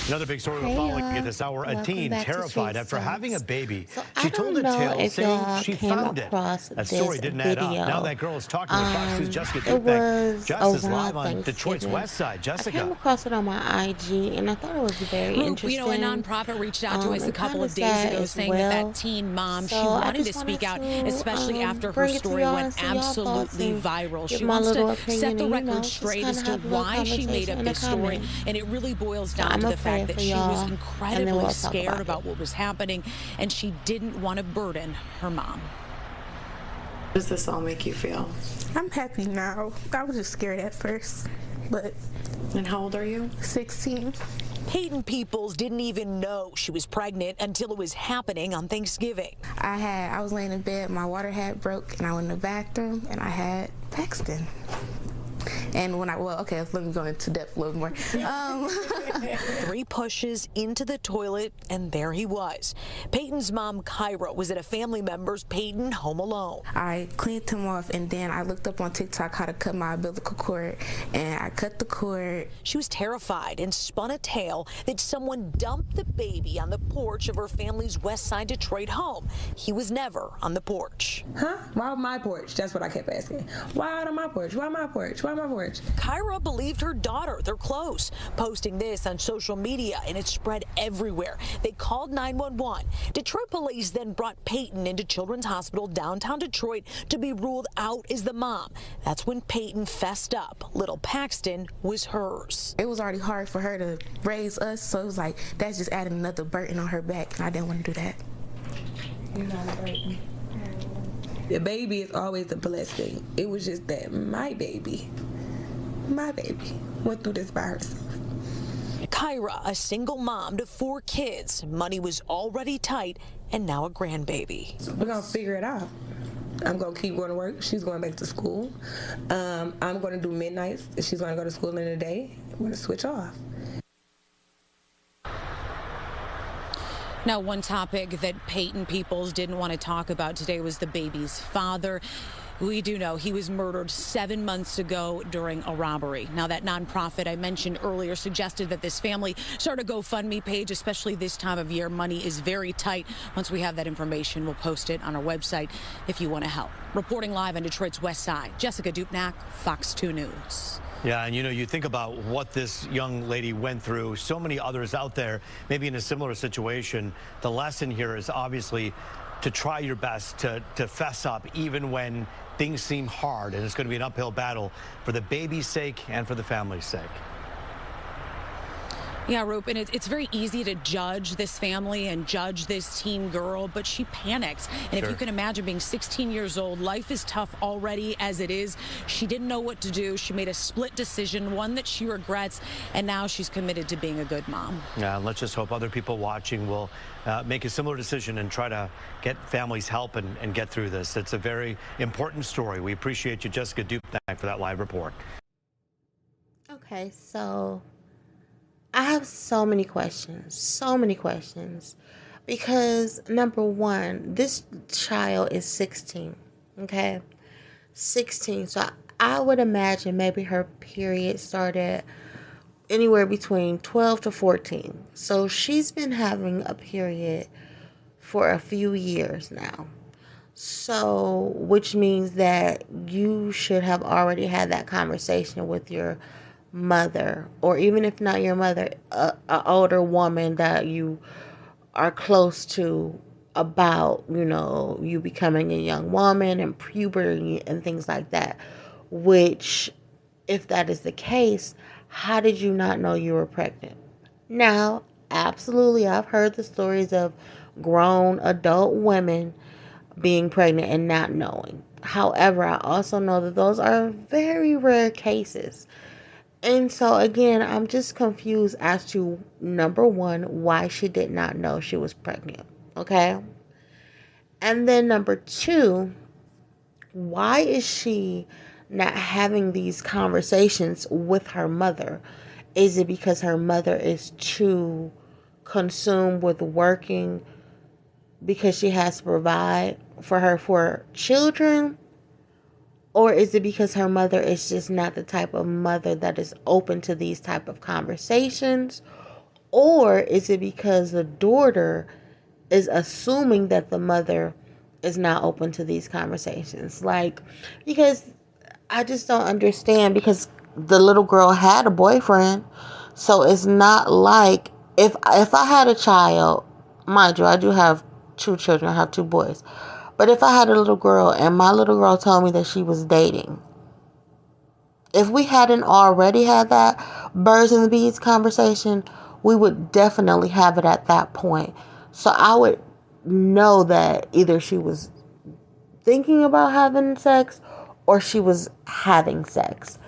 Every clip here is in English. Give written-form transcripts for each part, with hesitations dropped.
Another big story we're Hey following at y'all, this hour. A welcome teen back to terrified Street after having a Stars. baby. So She I told don't a know tale if saying y'all she came found it. across That this story didn't add up. Now video. that girl is talking with Fox News' Jessica It Dupek. was Jess is live around on Detroit's Thanksgiving. West Side. I came Jessica. across it on my IG and I thought it was very Roop, you know, a interesting. nonprofit reached out to us a And couple kind of of days sad ago as saying that well. teen mom, So she I wanted to just wanted speak out, to especially after her bring it to story y'all went and see y'all thoughts absolutely and viral. give She my wants to little set opinion the and record just straight kind as of to have a little why she made conversation up in the this story. comments. And it really boils So down I'm to gonna the play fact it that for she was y'all and then incredibly we'll talk scared about it. about what was happening, and she didn't want to burden her mom. How does this all make you feel? I'm happy now. I was just scared at first, but. And how old are you? 16. Peyton Peoples didn't even know she was pregnant until it was happening on Thanksgiving. I was laying in bed, my water had broke, and I went in the bathroom, and I had Paxton. And when let me go into depth a little more. 3 pushes into the toilet, and there he was. Peyton's mom, Kyra, was at a family member's Peyton home alone. I cleaned him off, and then I looked up on TikTok how to cut my umbilical cord, and I cut the cord. She was terrified and spun a tale that someone dumped the baby on the porch of her family's West Side Detroit home. He was never on the porch. Huh? Why on my porch? That's what I kept asking. Why out on my porch? Why my porch? Why my porch? Kyra believed her daughter. They're close. Posting this on social media, and it spread everywhere. They called 911. Detroit police then brought Peyton into Children's Hospital downtown Detroit to be ruled out as the mom. That's when Peyton fessed up. Little Paxton was hers. It was already hard for her to raise us, so it was like, that's just adding another burden on her back, and I didn't want to do that. You're not a burden. The baby is always a blessing. It was just that my baby went through this by herself. Kyra, a single mom to 4 kids. Money was already tight, and now a grandbaby. We're going to figure it out. I'm going to keep going to work. She's going back to school. I'm going to do midnights. She's going to go to school in the day. We're going to switch off. Now, one topic that Peyton Peoples didn't want to talk about today was the baby's father. We do know he was murdered 7 months ago during a robbery. Now, that nonprofit I mentioned earlier suggested that this family start a GoFundMe page, especially this time of year. Money is very tight. Once we have that information, we'll post it on our website if you want to help. Reporting live on Detroit's West Side, Jessica Dupek, Fox 2 News. Yeah, and you think about what this young lady went through. So many others out there, maybe in a similar situation. The lesson here is obviously to try your best to fess up even when things seem hard, and it's going to be an uphill battle for the baby's sake and for the family's sake. Yeah, Roop, and it's very easy to judge this family and judge this teen girl, but she panicked. And if you can imagine being 16 years old, life is tough already as it is. She didn't know what to do. She made a split decision, one that she regrets, and now she's committed to being a good mom. Yeah, let's just hope other people watching will make a similar decision and try to get families help and get through this. It's a very important story. We appreciate you, Jessica Dupek, for that live report. Okay, so I have so many questions, because number one, this child is 16, okay? 16, so I would imagine maybe her period started anywhere between 12 to 14. So she's been having a period for a few years now. So, which means that you should have already had that conversation with your mother, or even if not your mother, a older woman that you are close to, about you becoming a young woman and puberty and things like that. Which, if that is the case, how did you not know you were pregnant? Now, absolutely, I've heard the stories of grown adult women being pregnant and not knowing. However, I also know that those are very rare cases. And so, again, I'm just confused as to, number one, why she did not know she was pregnant, okay? And then number two, why is she not having these conversations with her mother? Is it because her mother is too consumed with working because she has to provide for her 4 children? Or is it because her mother is just not the type of mother that is open to these type of conversations? Or is it because the daughter is assuming that the mother is not open to these conversations? Like, because I just don't understand, because the little girl had a boyfriend. So it's not like, if I had a child, mind you, I do have 2 children, I have 2 boys. But if I had a little girl and my little girl told me that she was dating, if we hadn't already had that birds and the bees conversation, we would definitely have it at that point. So I would know that either she was thinking about having sex or she was having sex.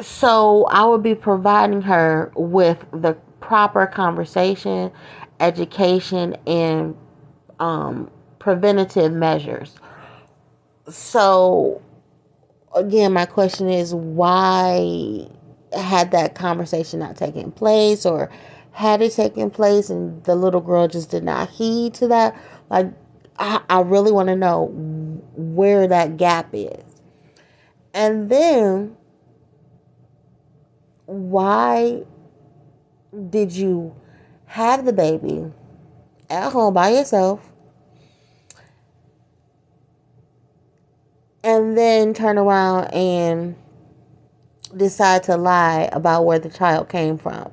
So I would be providing her with the proper conversation, education, and preventative measures. So again, my question is, why had that conversation not taken place, or had it taken place and the little girl just did not heed to that? Like, I really want to know where that gap is. And then, why did you have the baby at home by yourself and then turn around and decide to lie about where the child came from?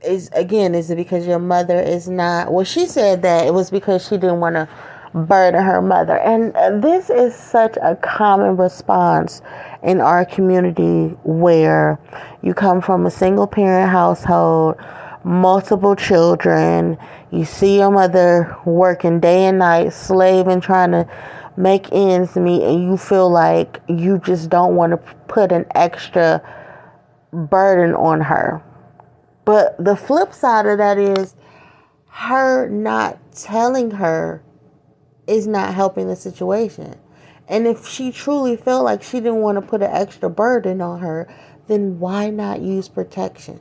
Is it because your mother is not, well, she said that it was because she didn't want to burden her mother. And this is such a common response in our community, where you come from a single parent household, multiple children, you see your mother working day and night, slaving, trying to make ends meet, and you feel like you just don't want to put an extra burden on her. But the flip side of that is, her not telling her is not helping the situation. And if she truly felt like she didn't want to put an extra burden on her, then why not use protection?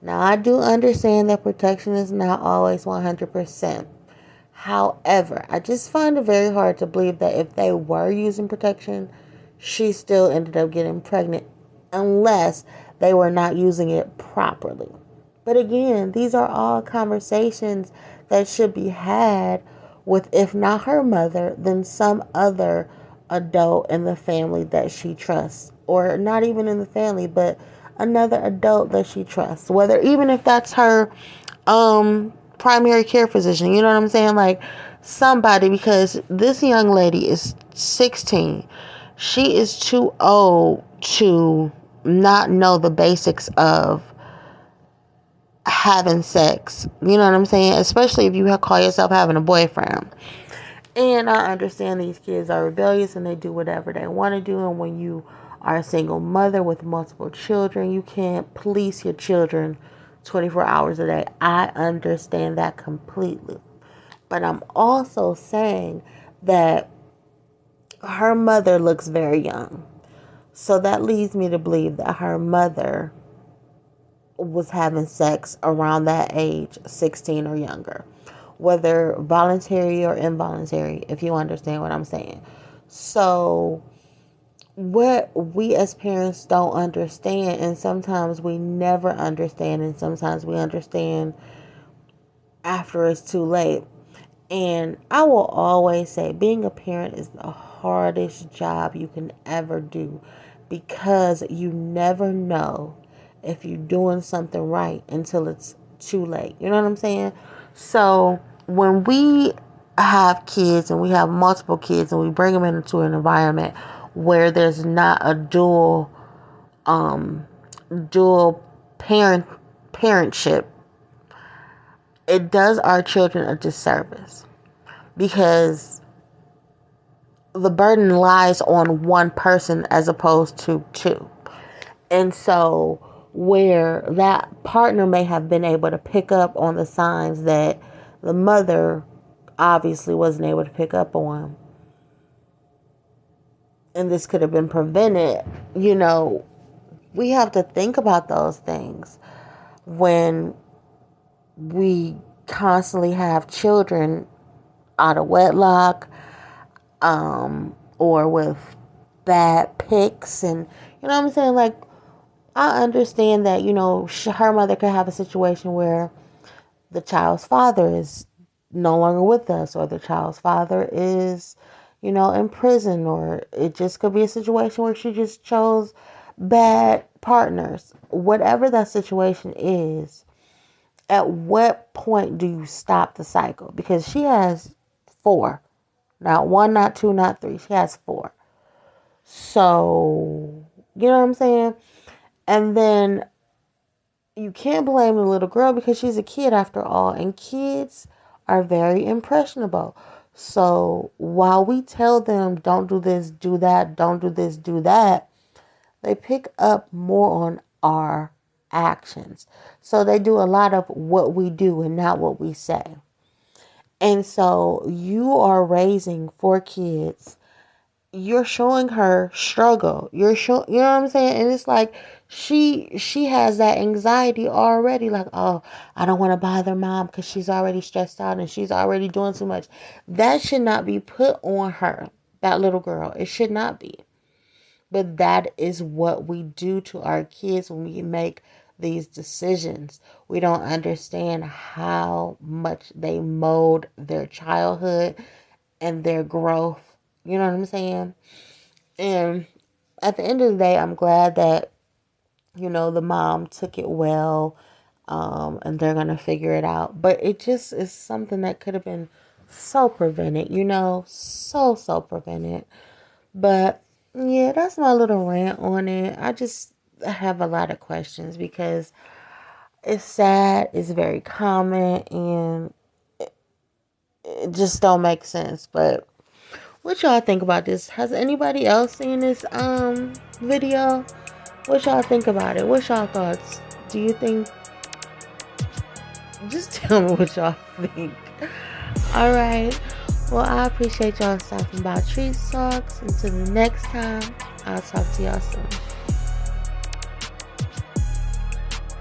Now, I do understand that protection is not always 100%. However, I just find it very hard to believe that if they were using protection, she still ended up getting pregnant, unless they were not using it properly. But again, these are all conversations that should be had with, if not her mother, then some other adult in the family that she trusts. Or not even in the family, but another adult that she trusts. Whether, even if that's her primary care physician, you know what I'm saying? Like, somebody, because this young lady is 16. She is too old to not know the basics of having sex. You know what I'm saying? Especially if you call yourself having a boyfriend. And I understand these kids are rebellious and they do whatever they want to do. And when you are a single mother with multiple children, you can't police your children 24 hours a day. I understand that completely. But I'm also saying that her mother looks very young. So that leads me to believe that her mother was having sex around that age, 16 or younger, whether voluntary or involuntary, if you understand what I'm saying. So what we as parents don't understand, and sometimes we never understand, and sometimes we understand after it's too late. And I will always say, being a parent is the hardest job you can ever do, because you never know if you're doing something right until it's too late. You know what I'm saying? So when we have kids, and we have multiple kids, and we bring them into an environment where there's not a dual parentship, it does our children a disservice, because the burden lies on one person as opposed to two. And so where that partner may have been able to pick up on the signs that the mother obviously wasn't able to pick up on, and this could have been prevented, you know, we have to think about those things when we constantly have children out of wedlock, or with bad pics, and you know what I'm saying? Like, I understand that, her mother could have a situation where the child's father is no longer with us, or the child's father is, in prison, or it just could be a situation where she just chose bad partners. Whatever that situation is, at what point do you stop the cycle? Because she has 4. Not 1, not 2, not 3. She has 4. So, you know what I'm saying? And then you can't blame the little girl because she's a kid after all. And kids are very impressionable. So while we tell them, don't do this, do that, don't do this, do that, they pick up more on our actions. So they do a lot of what we do and not what we say. And so you are raising 4 kids. You're showing her struggle. You know what I'm saying? And it's like she has that anxiety already. Like, oh, I don't want to bother mom because she's already stressed out and she's already doing too much. That should not be put on her, that little girl. It should not be. But that is what we do to our kids when we make these decisions. We don't understand how much they mold their childhood and their growth. You know what I'm saying? And at the end of the day, I'm glad that, the mom took it well, and they're going to figure it out. But it just is something that could have been so prevented, so prevented. But yeah, that's my little rant on it. I just have a lot of questions because it's sad, it's very common, and it just don't make sense. But what y'all think about this? Has anybody else seen this video? What y'all think about it? What's y'all thoughts? Do you think? Just tell me what y'all think. All right. Well, I appreciate y'all stopping by Trees Talks. Until the next time, I'll talk to y'all soon.